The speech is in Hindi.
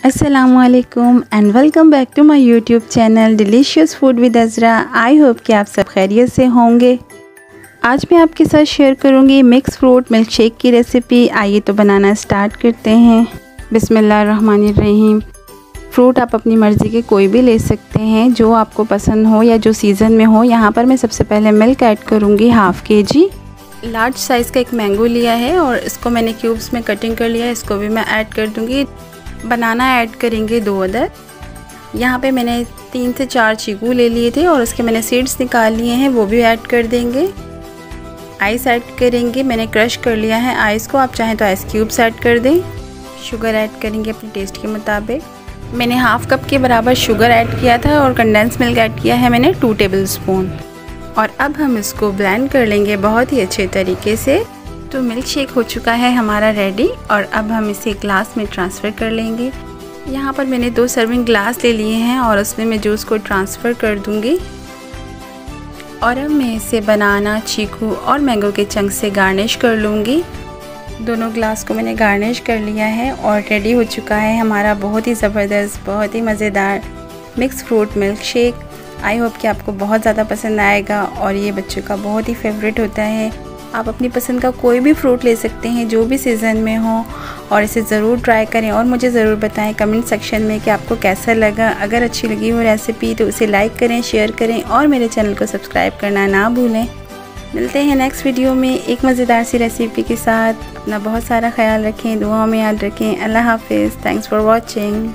अस्सलामुअलैकुम and welcome back to my YouTube channel delicious food with Azra. I hope कि आप सब खैरियत से होंगे। आज मैं आपके साथ शेयर करूंगी मिक्स फ्रूट मिल्क शेक की रेसिपी। आइए तो बनाना स्टार्ट करते हैं। बिस्मिल्लाहिर्रहमानिर्रहीम। फ्रूट आप अपनी मर्ज़ी के कोई भी ले सकते हैं जो आपको पसंद हो या जो सीज़न में हो। यहाँ पर मैं सबसे पहले मिल्क ऐड करूँगी हाफ़ kg। लार्ज साइज़ का एक मैंगो लिया है और इसको मैंने क्यूब्स में कटिंग कर लिया है। इसको भी मैं ऐड कर दूँगी। बनाना ऐड करेंगे 2 अदद। यहाँ पे मैंने 3 से 4 चीकू ले लिए थे और उसके मैंने सीड्स निकाल लिए हैं, वो भी ऐड कर देंगे। आइस ऐड करेंगे, मैंने क्रश कर लिया है आइस को, आप चाहें तो आइस क्यूब्स ऐड कर दें। शुगर ऐड करेंगे अपने टेस्ट के मुताबिक। मैंने हाफ़ कप के बराबर शुगर ऐड किया था और कंडेंस मिल्क ऐड किया है मैंने 2 टेबलस्पून। और अब हम इसको ब्लेंड कर लेंगे बहुत ही अच्छे तरीके से। तो मिल्क शेक हो चुका है हमारा रेडी और अब हम इसे ग्लास में ट्रांसफ़र कर लेंगे। यहाँ पर मैंने 2 सर्विंग ग्लास ले लिए हैं और उसमें मैं जूस को ट्रांसफ़र कर दूँगी। और अब मैं इसे बनाना, चीकू और मैंगो के चंक से गार्निश कर लूँगी। दोनों ग्लास को मैंने गार्निश कर लिया है और रेडी हो चुका है हमारा बहुत ही ज़बरदस्त, बहुत ही मज़ेदार मिक्स फ्रूट मिल्क शेक। आई होप कि आपको बहुत ज़्यादा पसंद आएगा और ये बच्चों का बहुत ही फेवरेट होता है। आप अपनी पसंद का कोई भी फ्रूट ले सकते हैं जो भी सीज़न में हो और इसे ज़रूर ट्राई करें और मुझे ज़रूर बताएं कमेंट सेक्शन में कि आपको कैसा लगा। अगर अच्छी लगी हो रेसिपी तो उसे लाइक करें, शेयर करें और मेरे चैनल को सब्सक्राइब करना ना भूलें। मिलते हैं नेक्स्ट वीडियो में एक मज़ेदार सी रेसिपी के साथ। अपना बहुत सारा ख्याल रखें, दुआओं में याद रखें। अल्लाह हाफ़िज़। Thanks for watching.